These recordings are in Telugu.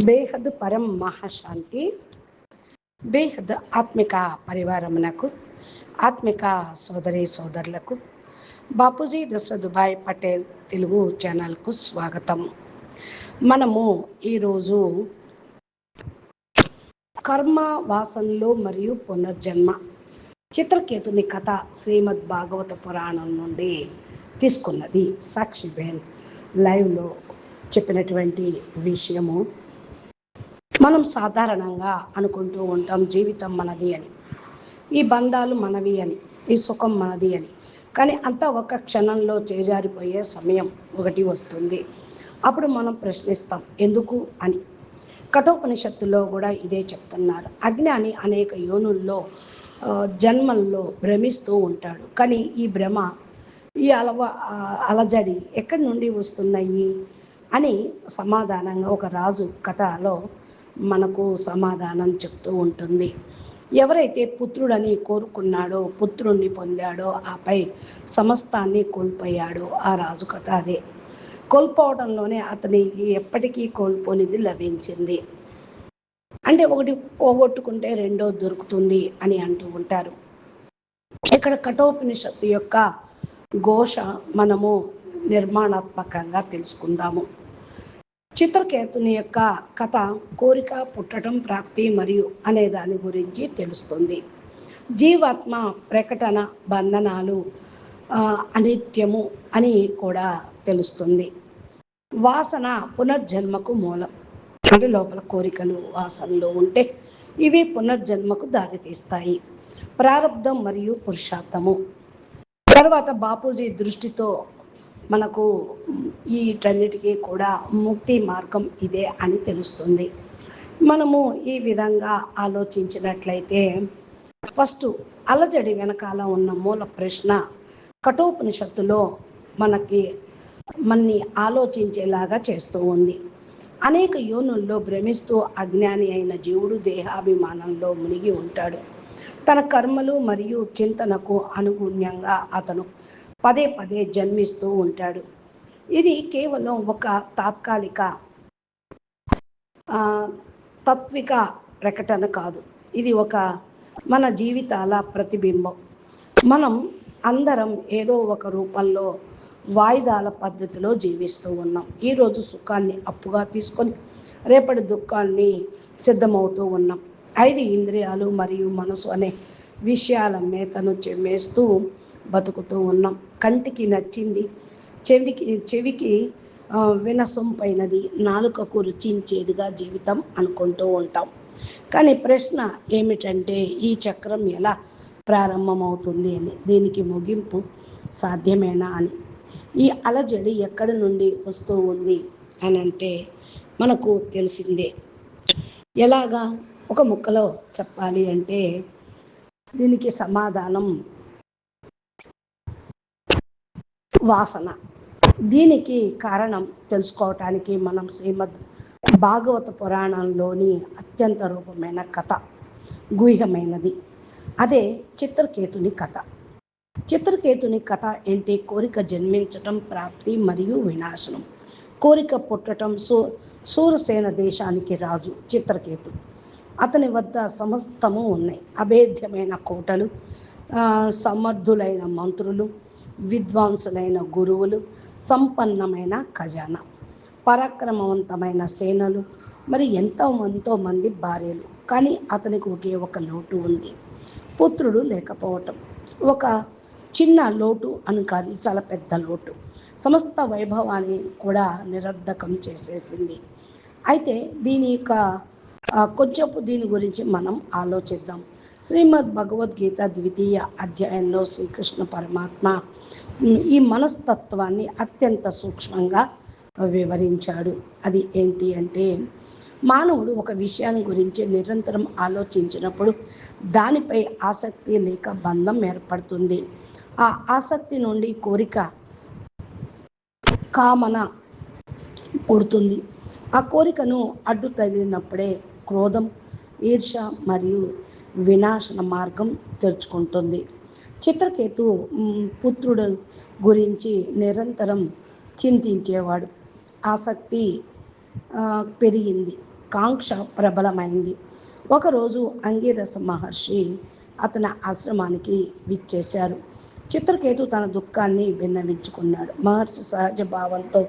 బేహద్ పరం మహాశాంతి. బేహద్ ఆత్మిక పరివారమునకు, ఆత్మిక సోదరి సోదరులకు బాపూజీ దశరథభాయ్ పటేల్ తెలుగు ఛానల్కు స్వాగతం. మనము ఈరోజు కర్మ, వాసనలు మరియు పునర్జన్మ చిత్రకేతుని కథ శ్రీమద్ భాగవత పురాణం నుండి తీసుకున్నది. సాక్షిబేన్ లైవ్లో చెప్పినటువంటి విషయము, మనం సాధారణంగా అనుకుంటూ ఉంటాం జీవితం మనది అని, ఈ బంధాలు మనవి అని, ఈ సుఖం మనది అని. కానీ అంతా ఒక క్షణంలో చేజారిపోయే సమయం ఒకటి వస్తుంది. అప్పుడు మనం ప్రశ్నిస్తాం ఎందుకు అని. కఠోపనిషత్తులో కూడా ఇదే చెప్తున్నారు. అజ్ఞాని అనేక యోనుల్లో జన్మల్లో భ్రమిస్తూ ఉంటాడు. కానీ ఈ భ్రమ, ఈ అలజడి ఎక్కడి నుండి వస్తున్నాయి అని సమాధానంగా ఒక రాజు కథలో మనకు సమాధానం చెప్తూ ఉంటుంది. ఎవరైతే పుత్రుడని కోరుకున్నాడో, పుత్రుణ్ణి పొందాడో, ఆపై సమస్తాన్ని కోల్పోయాడో, ఆ రాజు కథ అదే. కోల్పోవడంలోనే అతనికి ఎప్పటికీ కోల్పోనిది లభించింది. అంటే ఒకటి పోగొట్టుకుంటే రెండో దొరుకుతుంది అని అంటూ ఉంటారు. ఇక్కడ కఠోపనిషత్తు యొక్క ఘోష మనము నిర్మాణాత్మకంగా తెలుసుకుందాము. చిత్రకేతుని యొక్క కథ కోరిక, పుట్టడం, ప్రాప్తి మరియు అనే దాని గురించి తెలుస్తుంది. జీవాత్మ ప్రకటన, బంధనాలు, అనిత్యము అని కూడా తెలుస్తుంది. వాసన పునర్జన్మకు మూలం. అంటే లోపల కోరికలు, వాసనలు ఉంటే ఇవి పునర్జన్మకు దారితీస్తాయి. ప్రారబ్ధం మరియు పురుషార్థము. తర్వాత బాపూజీ దృష్టితో మనకు వీటన్నిటికీ కూడా ముక్తి మార్గం ఇదే అని తెలుస్తుంది. మనము ఈ విధంగా ఆలోచించినట్లయితే ఫస్ట్ అలజడి వెనకాల ఉన్న మూల ప్రశ్న కఠోపనిషత్తులో మనని ఆలోచించేలాగా చేస్తూ ఉంది. అనేక యోనుల్లో భ్రమిస్తూ అజ్ఞాని అయిన జీవుడు దేహాభిమానంలో మునిగి ఉంటాడు. తన కర్మలు మరియు చింతనకు అనుగుణ్యంగా అతను పదే పదే జన్మిస్తూ ఉంటాడు. ఇది కేవలం ఒక తాత్కాలిక తాత్విక ప్రకటన కాదు, ఇది ఒక మన జీవితాల ప్రతిబింబం. మనం అందరం ఏదో ఒక రూపంలో వాయిదాల పద్ధతిలో జీవిస్తూ ఉన్నాం. ఈరోజు సుఖాన్ని అప్పుగా తీసుకొని రేపటి దుఃఖాన్ని సిద్ధమవుతూ ఉన్నాం. 5 ఇంద్రియాలు మరియు మనసు అనే విషయాల మేతను చెమ్మేస్తూ బతుకుతూ ఉన్నాం. కంటికి నచ్చింది, చెవికి వినసొంపైనది, నాలుకకు రుచించేదిగా జీవితం అనుకుంటూ ఉంటాం. కానీ ప్రశ్న ఏమిటంటే ఈ చక్రం ఎలా ప్రారంభమవుతుంది అని, దీనికి ముగింపు సాధ్యమేనా అని. ఈ అలజడి ఎక్కడి నుండి వస్తూ ఉంది అని అంటే మనకు తెలిసిందే. ఎలాగా ఒక ముక్కలో చెప్పాలి అంటే దీనికి సమాధానం వాసన. దీనికి కారణం తెలుసుకోవటానికి మనం శ్రీమద్ భాగవత పురాణంలోని అత్యంత రూపమైన కథ, గుహ్యమైనది, అదే చిత్రకేతుని కథ. చిత్రకేతుని కథ ఏంటి? కోరిక జన్మించటం, ప్రాప్తి మరియు వినాశనం. కోరిక పుట్టటం. సూరసేన దేశానికి రాజు చిత్రకేతు. అతని వద్ద సమస్తము ఉన్నాయి. అభేద్యమైన కోటలు, సమర్థులైన మంత్రులు, విద్వాంసులైన గురువులు, సంపన్నమైన ఖజానా, పరాక్రమవంతమైన సేనలు, మరి ఎంతో మంది భార్యలు. కానీ అతనికి ఒకే ఒక లోటు ఉంది, పుత్రుడు లేకపోవటం. ఒక చిన్న లోటు అని కాదు, చాలా పెద్ద లోటు. సమస్త వైభవాన్ని కూడా నిరర్ధకం చేసేసింది. అయితే దీని యొక్క దీని గురించి మనం ఆలోచిద్దాం. శ్రీమద్ భగవద్గీత 2వ అధ్యాయంలో శ్రీకృష్ణ పరమాత్మ ఈ మనస్తత్వాన్ని అత్యంత సూక్ష్మంగా వివరించాడు. అది ఏంటి అంటే, మానవుడు ఒక విషయం గురించి నిరంతరం ఆలోచించినప్పుడు దానిపై ఆసక్తి లేక బంధం ఏర్పడుతుంది. ఆ ఆసక్తి నుండి కోరిక, కామన పుడుతుంది. ఆ కోరికను అడ్డు తగిలినప్పుడే క్రోధం, ఈర్ష్య మరియు వినాశన మార్గం తెరుచుకుంటుంది. చిత్రకేతు పుత్రుడు గురించి నిరంతరం చింతించేవాడు. ఆసక్తి పెరిగింది. కాంక్ష ప్రబలమైంది. ఒకరోజు అంగీరస మహర్షి అతని ఆశ్రమానికి విచ్చేశారు. చిత్రకేతు తన దుఃఖాన్ని విన్నవించుకున్నాడు. మహర్షి సహజ భావంతో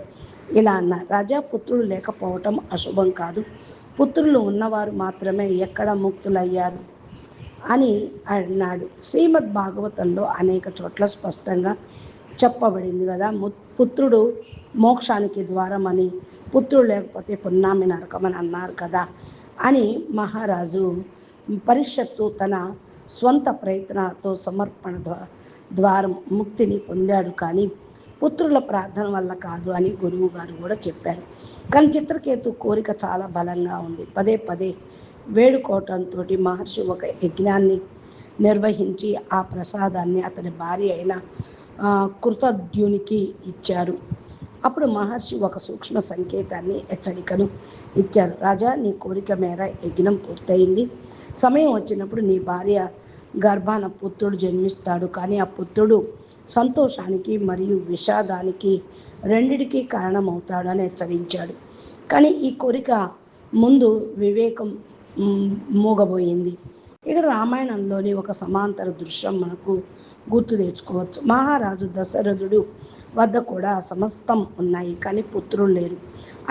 ఇలా అన్నారు: రాజా, పుత్రుడు లేకపోవటం అశుభం కాదు. పుత్రులు ఉన్నవారు మాత్రమే ఎక్కడ ముక్తులయ్యారు అని అన్నాడు. శ్రీమద్ భాగవతంలో అనేక చోట్ల స్పష్టంగా చెప్పబడింది కదా, పుత్రుడు మోక్షానికి ద్వారమని, పుత్రుడు లేకపోతే పున్నామి నరకమని అన్నారు కదా అని మహారాజు పరీక్షత్తు తన స్వంత ప్రయత్నాలతో సమర్పణ ద్వారం ముక్తిని పొందాడు, కానీ పుత్రుల ప్రార్థన వల్ల కాదు అని గురువు గారు కూడా చెప్పారు. కానీ చిత్రకేతు కోరిక చాలా బలంగా ఉంది. పదే పదే వేడుకోవటంతో మహర్షి ఒక యజ్ఞాన్ని నిర్వహించి ఆ ప్రసాదాన్ని అతని భార్య అయిన కృతద్యునికి ఇచ్చారు. అప్పుడు మహర్షి ఒక సూక్ష్మ సంకేతాన్ని, హెచ్చరికను ఇచ్చారు. రాజా, నీ కోరిక మేర యజ్ఞం పూర్తయింది. సమయం వచ్చినప్పుడు నీ భార్య గర్భాన పుత్రుడు జన్మిస్తాడు. కానీ ఆ పుత్రుడు సంతోషానికి మరియు విషాదానికి రెండిటికీ కారణమవుతాడు అని హెచ్చరించాడు. కానీ ఈ కోరిక ముందు వివేకం మూగబోయింది. ఇక్కడ రామాయణంలోని ఒక సమాంతర దృశ్యం మనకు గుర్తు తెచ్చుకోవచ్చు. మహారాజు దశరథుడు వద్ద కూడా సమస్తం ఉన్నాయి, కానీ పుత్రులు లేరు.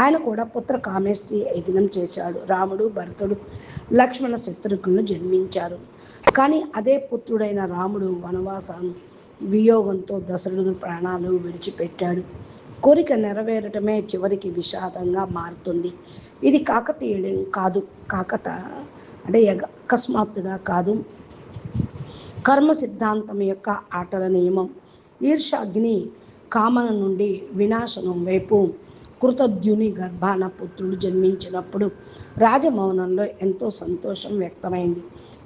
ఆయన కూడా పుత్ర కామేష్టి యజ్ఞం చేశాడు. రాముడు, భరతుడు, లక్ష్మణ, శత్రుఘ్నులు జన్మించారు. కానీ అదే పుత్రుడైన రాముడు వనవాసం వియోగంతో దశరథుడు ప్రాణాలు విడిచిపెట్టాడు. కోరిక నెరవేరటమే చివరికి విషాదంగా మారుతుంది. ఇది కాకతీయులం కాదు, అకస్మాత్తుగా కాదు, కర్మ సిద్ధాంతం యొక్క ఆటల నియమం. ఈర్ష్యాగ్ని కామన నుండి వినాశనం వైపు కృతద్యుని గర్భాన పుత్రుడు జన్మించినప్పుడు రాజమౌనంలో ఎంతో సంతోషం వ్యక్తమైంది.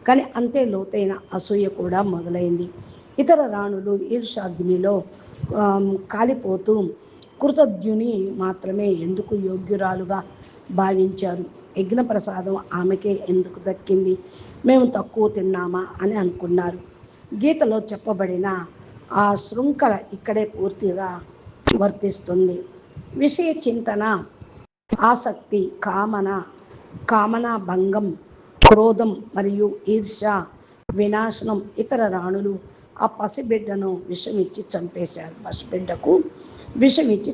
కానీ అంతే లోతైన అసూయ కూడా మొదలైంది. ఇతర రాణులు ఈర్ష్యాగ్నిలో కాలిపోతూ కృతద్యుని మాత్రమే ఎందుకు యోగ్యురాలుగా భావించారు. యజ్ఞప్రసాదం ఆమెకే ఎందుకు దక్కింది, మేము తక్కువ తిన్నామా అని అనుకున్నారు. గీతలో చెప్పబడిన ఆ శృంఖల ఇక్కడే పూర్తిగా వర్తిస్తుంది. విషయ చింతన, ఆసక్తి, కామన భంగం, క్రోధం మరియు ఈర్ష్య వినాశనం. ఇతర రాణులు ఆ పసిబిడ్డకు విషమిచ్చి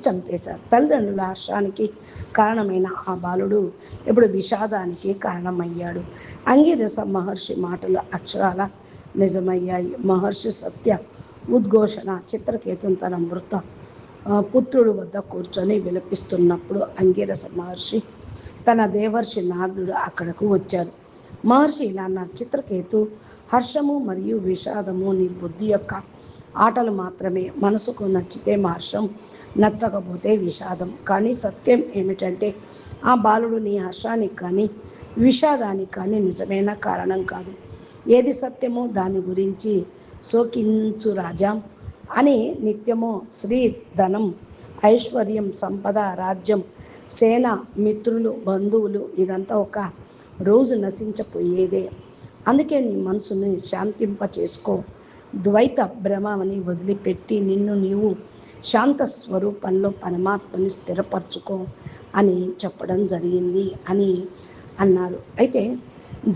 చంపేశారు. తల్లిదండ్రుల హర్షానికి కారణమైన ఆ బాలుడు ఇప్పుడు విషాదానికి కారణమయ్యాడు. అంగీరస మహర్షి మాటలు అక్షరాల నిజమయ్యాయి. మహర్షి సత్య ఉద్ఘోషణ. చిత్రకేతుని తన మృత పుత్రుడు వద్ద కూర్చొని విలపిస్తున్నప్పుడు అంగీరస మహర్షి తన దేవర్షి నారదుడు అక్కడకు వచ్చారు. మహర్షి ఇలా అన్నారు: చిత్రకేతు, హర్షము మరియు విషాదము నీ బుద్ధి యొక్క ఆటలు మాత్రమే. మనసుకు నచ్చితే హర్షం, నచ్చకపోతే విషాదం. కానీ సత్యం ఏమిటంటే ఆ బాలుడు నీ హర్షానికి కానీ విషాదానికి కానీ నిజమైన కారణం కాదు. ఏది సత్యమో దాని గురించి శోకించు రాజా అని నిత్యము శ్రీ, ధనం, ఐశ్వర్యం, సంపద, రాజ్యం, సేన, మిత్రులు, బంధువులు ఇదంతా ఒక రోజు నశించపోయేదే. అందుకే నీ మనసుని శాంతింప చేసుకో. ద్వైత భ్రమని వదిలిపెట్టి నిన్ను నీవు శాంత స్వరూపంలో పరమాత్మని స్థిరపరచుకో అని చెప్పడం జరిగింది అని అన్నారు. అయితే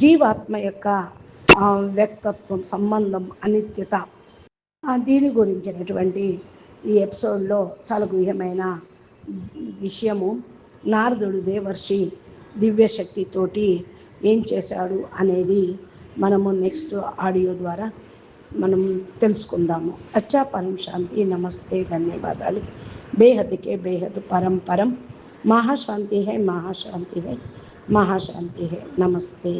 జీవాత్మ యొక్క వ్యక్తత్వం, సంబంధం, అనిత్యత, దీని గురించినటువంటి ఈ ఎపిసోడ్లో చాలా గుహ్యమైన విషయము. నారదుడు దేవర్షి దివ్యశక్తితోటి ఏం చేశాడు అనేది మనము నెక్స్ట్ ఆడియో ద్వారా మనం తెలుసుకుందాము. అచ్చా, పరం శాంతి. నమస్తే, ధన్యవాదాలు. బేహద్కే బేహద్ పరం. మహాశాంతి హై, మహాశాంతి హై, మహాశాంతి హై. నమస్తే.